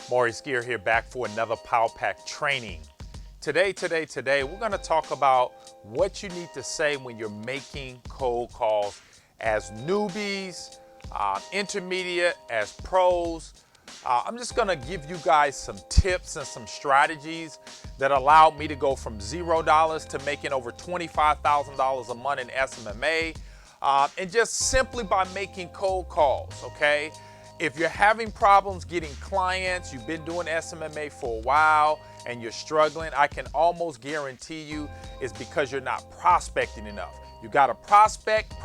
Maurice here back for another Power Pack training. Today, we're going to talk about what you need to say when you're making cold calls as newbies, intermediate, as pros. I'm just going to give you guys some tips and some strategies that allowed me to go from $0 to making over $25,000 a month in SMMA, and just simply by making cold calls, okay? If you're having problems getting clients, you've been doing SMMA for a while and you're struggling, I can almost guarantee you it's because you're not prospecting enough. You gotta prospect. You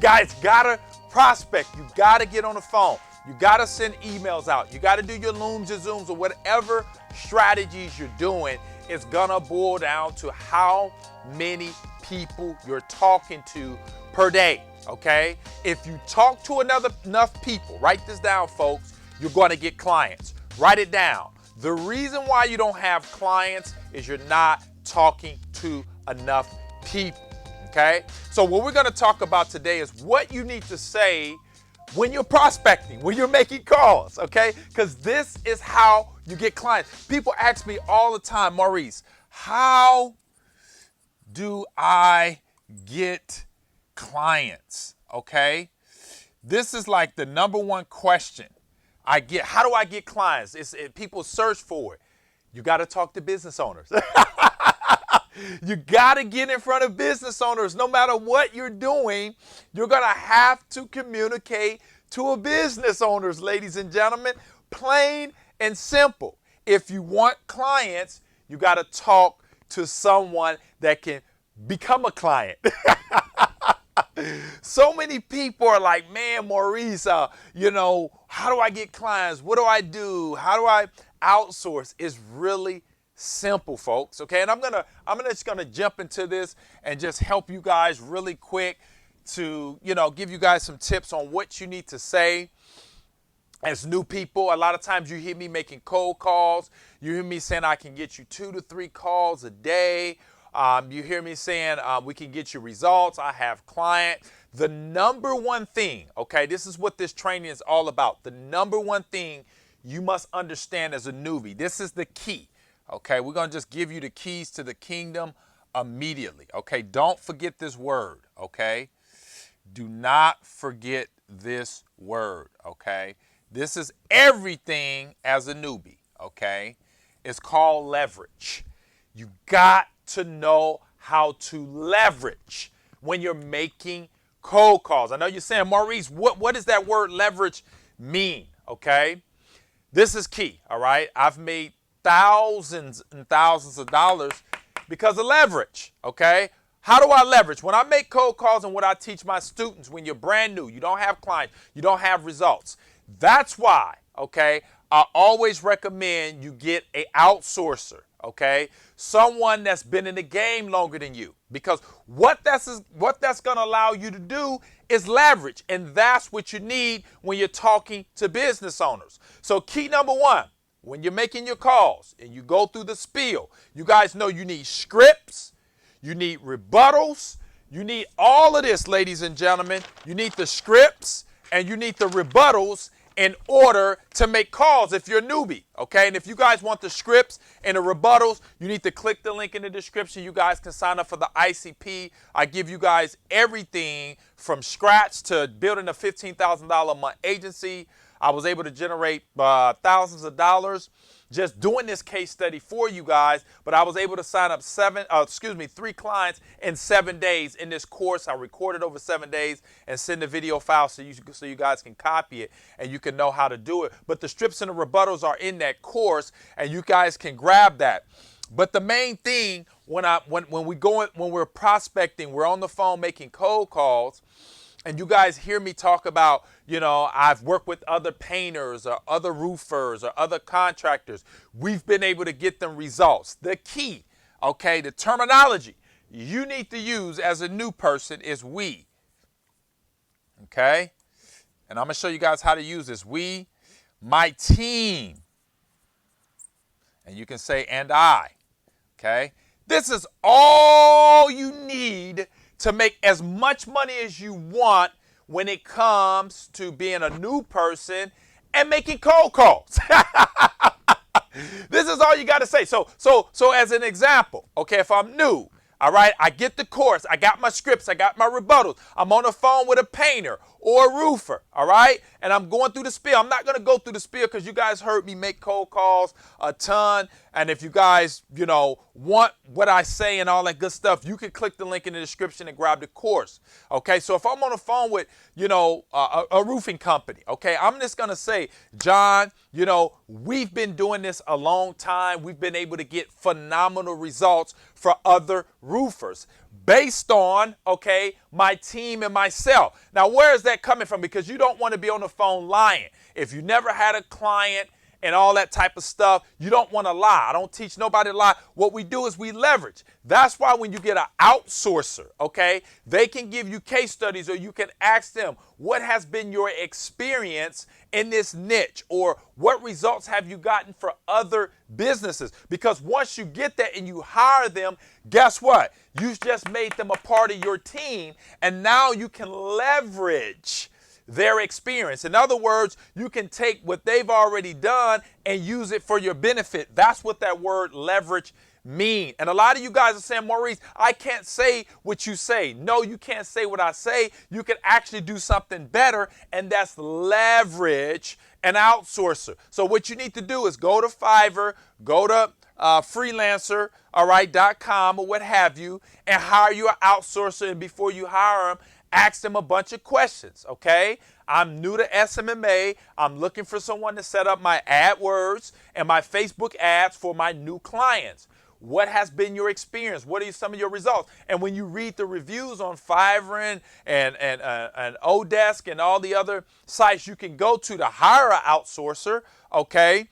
guys gotta prospect. You gotta get on the phone. You gotta send emails out. You gotta do your Looms or Zooms or whatever strategies you're doing. It's gonna boil down to how many people you're talking to per day. Okay? If you talk to enough people, write this down, folks, you're going to get clients. Write it down. The reason why you don't have clients is you're not talking to enough people. Okay? So what we're going to talk about today is what you need to say when you're prospecting, when you're making calls, okay? Because this is how you get clients. People ask me all the time, Maurice, how do I get clients? Okay, this is like the number one question I get. How do I get clients? People search for it. You got to talk to business owners. You got to get in front of business owners. No matter what you're doing, you're going to have to communicate to a business owners, ladies and gentlemen. Plain and simple. If you want clients, you got to talk to someone that can become a client. So many people are like, man, Maurice, how do I get clients? What do I do? How do I outsource? It's really simple, folks. Okay, and I'm just gonna jump into this and just help you guys really quick to give you guys some tips on what you need to say. As new people, a lot of times you hear me making cold calls. You hear me saying I can get you 2 to 3 calls a day. You hear me saying we can get you results. I have clients. The number one thing, okay, this is what this training is all about. The number one thing you must understand as a newbie, this is the key, okay? We're going to just give you the keys to the kingdom immediately, okay? Don't forget this word, okay? Do not forget this word, okay? This is everything as a newbie, okay? It's called leverage. You got to know how to leverage when you're making cold calls. I know you're saying, Maurice, what does that word leverage mean? Okay, this is key. All right, I've made thousands and thousands of dollars because of leverage. Okay, how do I leverage? When I make cold calls and what I teach my students, when you're brand new, you don't have clients, you don't have results. That's why, okay, I always recommend you get an outsourcer, okay? Someone that's been in the game longer than you. Because what that's going to allow you to do is leverage. And that's what you need when you're talking to business owners. So key number one, when you're making your calls and you go through the spiel, you guys know you need scripts, you need rebuttals, you need all of this, ladies and gentlemen. You need the scripts and you need the rebuttals in order to make calls if you're a newbie, okay? And if you guys want the scripts and the rebuttals, you need to click the link in the description. You guys can sign up for the ICP. I give you guys everything from scratch to building a $15,000 a month agency. I was able to generate thousands of dollars just doing this case study for you guys, but I was able to sign up 3 clients in 7 days in this course. I recorded over 7 days and send the video file so you guys can copy it and you can know how to do it. But the strips and the rebuttals are in that course and you guys can grab that. But the main thing when we're prospecting, we're on the phone making cold calls, and you guys hear me talk about, I've worked with other painters or other roofers or other contractors. We've been able to get them results. The key, okay, the terminology you need to use as a new person is we, okay? And I'm going to show you guys how to use this. We, my team. And you can say, and I, okay? This is all you need to make as much money as you want when it comes to being a new person and making cold calls. This is all you got to say. So as an example, okay, if I'm new, all right, I get the course, I got my scripts, I got my rebuttals. I'm on the phone with a painter or a roofer, all right, and I'm going through the spiel. I'm not going to go through the spiel because you guys heard me make cold calls a ton. And if you guys, want what I say and all that good stuff, you can click the link in the description and grab the course. Okay, so if I'm on the phone with, a roofing company, okay, I'm just going to say, John, we've been doing this a long time. We've been able to get phenomenal results for other roofers based on, okay, my team and myself. Now, where is that coming from? Because you don't want to be on the phone lying. If you never had a client and all that type of stuff, you don't want to lie. I don't teach nobody to lie. What we do is we leverage. That's why when you get an outsourcer, okay, they can give you case studies, or you can ask them, what has been your experience in this niche, or what results have you gotten for other businesses? Because once you get that and you hire them, guess what? You've just made them a part of your team, and now you can leverage their experience. In other words, you can take what they've already done and use it for your benefit. That's what that word leverage mean. And a lot of you guys are saying, Maurice, I can't say what you say. No, you can't say what I say. You can actually do something better, and that's leverage an outsourcer. So what you need to do is go to Fiverr, go to freelancer, all right, .com or what have you, and hire you an outsourcer. And before you hire them, ask them a bunch of questions, okay? I'm new to SMMA. I'm looking for someone to set up my AdWords and my Facebook ads for my new clients. What has been your experience? What are some of your results? And when you read the reviews on Fiverr and Odesk and all the other sites you can go to hire an outsourcer, okay,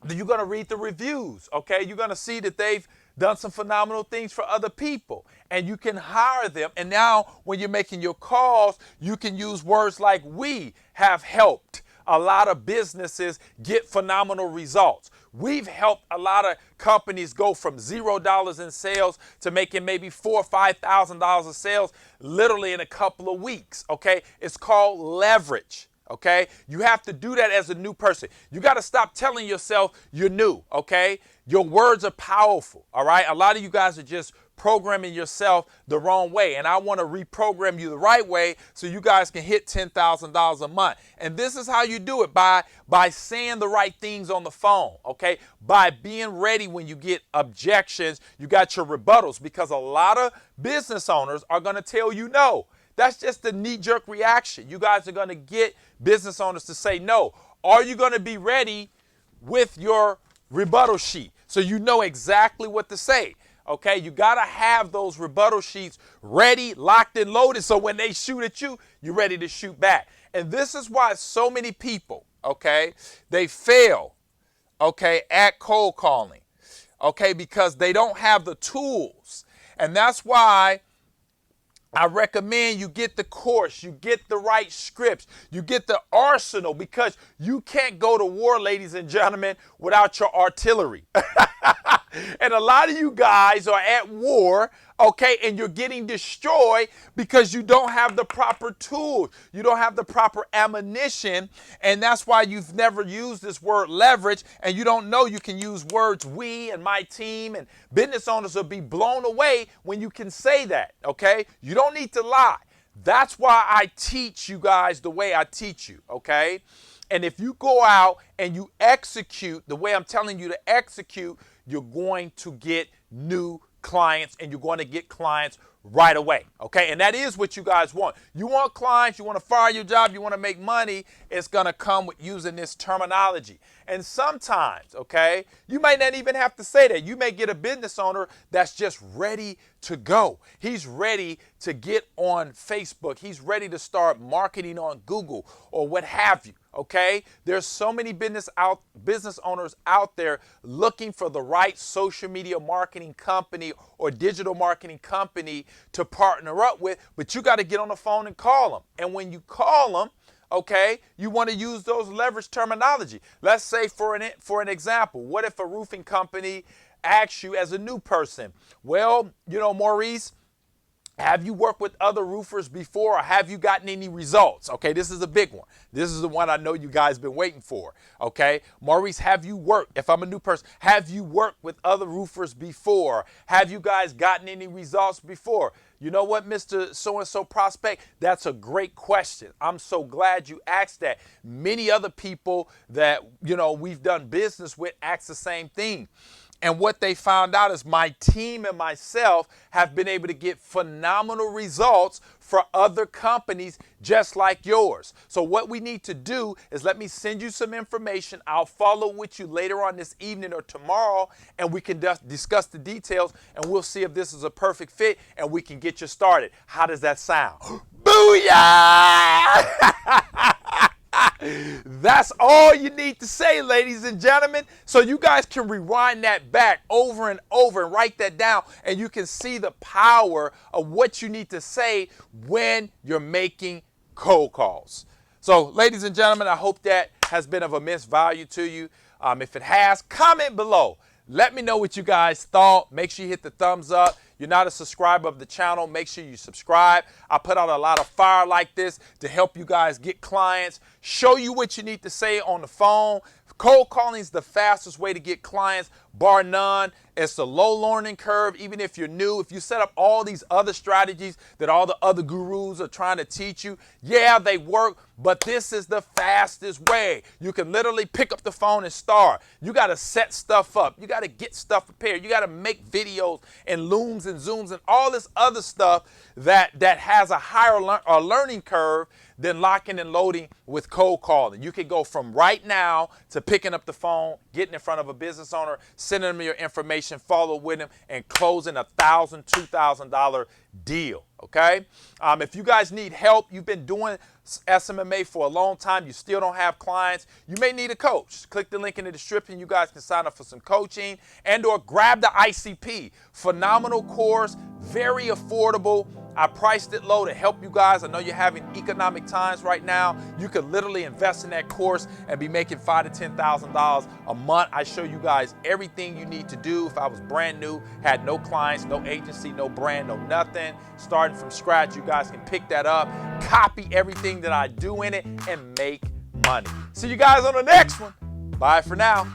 you're going to read the reviews, okay? You're going to see that they've done some phenomenal things for other people, and you can hire them. And now when you're making your calls, you can use words like, we have helped a lot of businesses get phenomenal results. We've helped a lot of companies go from $0 in sales to making maybe $4,000 or $5,000 of sales literally in a couple of weeks, okay? It's called leverage. Okay, you have to do that as a new person. You got to stop telling yourself you're new. Okay, your words are powerful. All right, a lot of you guys are just programming yourself the wrong way, and I want to reprogram you the right way so you guys can hit $10,000 a month. And this is how you do it, by saying the right things on the phone. Okay, by being ready when you get objections. You got your rebuttals, because a lot of business owners are going to tell you no. That's just the knee-jerk reaction. You guys are going to get business owners to say no. Are you going to be ready with your rebuttal sheet so you know exactly what to say? Okay, you got to have those rebuttal sheets ready, locked and loaded, so when they shoot at you, you're ready to shoot back. And this is why so many people, okay, they fail, okay, at cold calling, okay, because they don't have the tools. And that's why I recommend you get the course, you get the right scripts, you get the arsenal, because you can't go to war, ladies and gentlemen, without your artillery. And a lot of you guys are at war, okay, and you're getting destroyed because you don't have the proper tools. You don't have the proper ammunition, and that's why you've never used this word leverage, and you don't know you can use words we and my team, and business owners will be blown away when you can say that, okay? You don't need to lie. That's why I teach you guys the way I teach you, okay? And if you go out and you execute the way I'm telling you to execute, you're going to get new clients, and you're going to get clients right away, okay? And that is what you guys want. You want clients, you want to fire your job, you want to make money. It's going to come with using this terminology. And sometimes, okay, you might not even have to say that. You may get a business owner that's just ready to go. He's ready to get on Facebook. He's ready to start marketing on Google or what have you. Okay, there's so many business owners out there looking for the right social media marketing company or digital marketing company to partner up with, but you got to get on the phone and call them. And when you call them, okay, you want to use those leverage terminology. Let's say for an example, what if a roofing company asks you as a new person, well, Maurice, Have you worked with other roofers before, or have you gotten any results? Okay, this is a big one. This is the one I know you guys been waiting for. Okay, Maurice, have you worked, if I'm a new person, have you worked with other roofers before? Have you guys gotten any results before? You know what, Mr. So-and-so prospect? That's a great question. I'm so glad you asked that. Many other people that, we've done business with ask the same thing. And what they found out is my team and myself have been able to get phenomenal results for other companies just like yours. So what we need to do is let me send you some information. I'll follow with you later on this evening or tomorrow, and we can discuss the details, and we'll see if this is a perfect fit, and we can get you started. How does that sound? Booyah! That's all you need to say, ladies and gentlemen. So you guys can rewind that back over and over and write that down, and you can see the power of what you need to say when you're making cold calls. So, ladies and gentlemen, I hope that has been of immense value to you. If it has, comment below. Let me know what you guys thought. Make sure you hit the thumbs up. You're not a subscriber of the channel, make sure you subscribe. I put out a lot of fire like this to help you guys get clients, show you what you need to say on the phone. Cold calling is the fastest way to get clients, bar none. It's a low learning curve, even if you're new. If you set up all these other strategies that all the other gurus are trying to teach you, yeah, they work, but this is the fastest way. You can literally pick up the phone and start. You got to set stuff up. You got to get stuff prepared. You got to make videos and looms and zooms and all this other stuff that has a higher learning curve than locking and loading with cold calling. You can go from right now to picking up the phone, getting in front of a business owner, sending them your information, follow with them, and closing a $1,000, $2,000 deal. Okay? If you guys need help, you've been doing SMMA for a long time, you still don't have clients, you may need a coach. Click the link in the description. You guys can sign up for some coaching and or grab the ICP. Phenomenal course, very affordable. I priced it low to help you guys. I know you're having economic times right now. You could literally invest in that course and be making $5,000 to $10,000 a month. I show you guys everything you need to do. If I was brand new, had no clients, no agency, no brand, no nothing, starting from scratch, you guys can pick that up, copy everything that I do in it, and make money. See you guys on the next one. Bye for now.